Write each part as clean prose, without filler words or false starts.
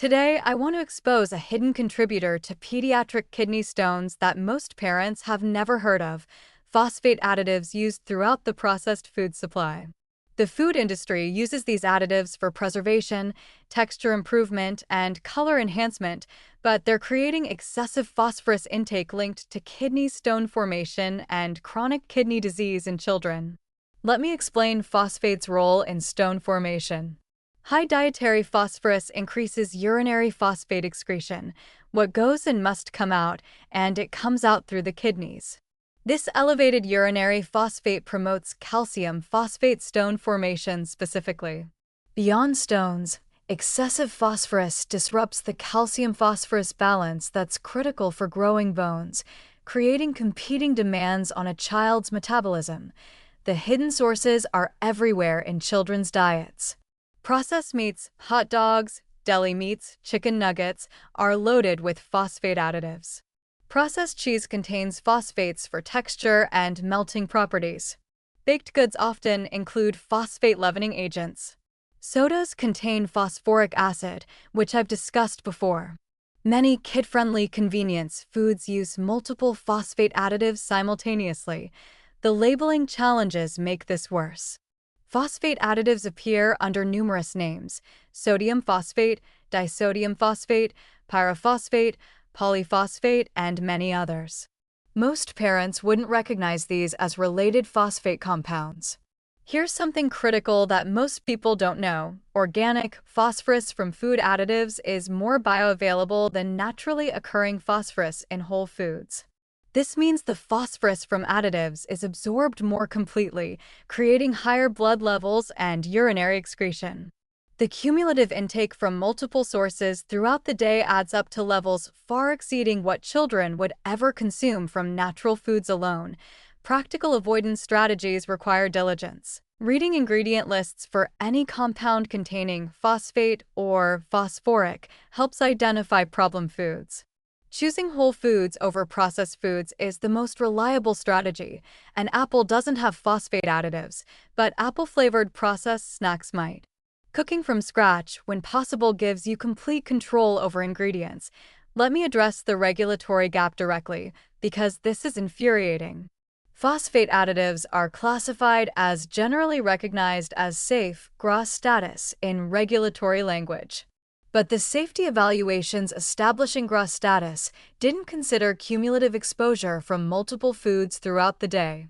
Today, I want to expose a hidden contributor to pediatric kidney stones that most parents have never heard of: phosphate additives used throughout the processed food supply. The food industry uses these additives for preservation, texture improvement, and color enhancement, but they're creating excessive phosphorus intake linked to kidney stone formation and chronic kidney disease in children. Let me explain phosphates' role in stone formation. High dietary phosphorus increases urinary phosphate excretion. What goes in must come out, and it comes out through the kidneys. This elevated urinary phosphate promotes calcium phosphate stone formation specifically. Beyond stones, excessive phosphorus disrupts the calcium-phosphorus balance that's critical for growing bones, creating competing demands on a child's metabolism. The hidden sources are everywhere in children's diets. Processed meats, hot dogs, deli meats, chicken nuggets are loaded with phosphate additives. Processed cheese contains phosphates for texture and melting properties. Baked goods often include phosphate leavening agents. Sodas contain phosphoric acid, which I've discussed before. Many kid-friendly convenience foods use multiple phosphate additives simultaneously. The labeling challenges make this worse. Phosphate additives appear under numerous names: sodium phosphate, disodium phosphate, pyrophosphate, polyphosphate, and many others. Most parents wouldn't recognize these as related phosphate compounds. Here's something critical that most people don't know: organic phosphorus from food additives is more bioavailable than naturally occurring phosphorus in whole foods. This means the phosphorus from additives is absorbed more completely, creating higher blood levels and urinary excretion. The cumulative intake from multiple sources throughout the day adds up to levels far exceeding what children would ever consume from natural foods alone. Practical avoidance strategies require diligence. Reading ingredient lists for any compound containing phosphate or phosphoric helps identify problem foods. Choosing whole foods over processed foods is the most reliable strategy. An apple doesn't have phosphate additives, but apple-flavored processed snacks might. Cooking from scratch, when possible, gives you complete control over ingredients. Let me address the regulatory gap directly, because this is infuriating. Phosphate additives are classified as generally recognized as safe GRAS status in regulatory language. But the safety evaluations establishing GRAS status didn't consider cumulative exposure from multiple foods throughout the day.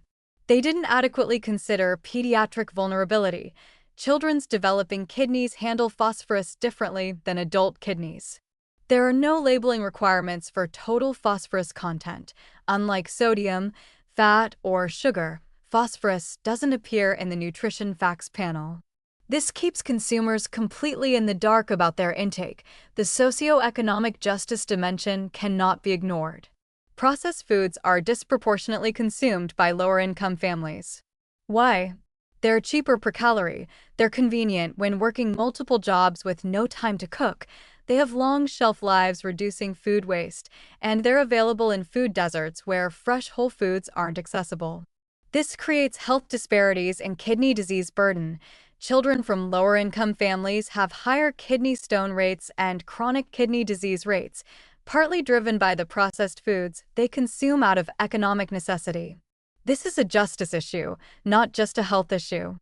They didn't adequately consider pediatric vulnerability. Children's developing kidneys handle phosphorus differently than adult kidneys. There are no labeling requirements for total phosphorus content. Unlike sodium, fat, or sugar, phosphorus doesn't appear in the nutrition facts panel. This keeps consumers completely in the dark about their intake. The socioeconomic justice dimension cannot be ignored. Processed foods are disproportionately consumed by lower-income families. Why? They're cheaper per calorie, they're convenient when working multiple jobs with no time to cook, they have long shelf lives reducing food waste, and they're available in food deserts where fresh whole foods aren't accessible. This creates health disparities and kidney disease burden. Children from lower-income families have higher kidney stone rates and chronic kidney disease rates, partly driven by the processed foods they consume out of economic necessity. This is a justice issue, not just a health issue.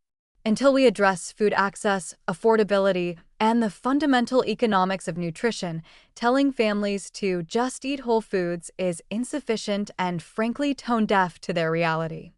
Until we address food access, affordability, and the fundamental economics of nutrition, telling families to just eat whole foods is insufficient and frankly tone-deaf to their reality.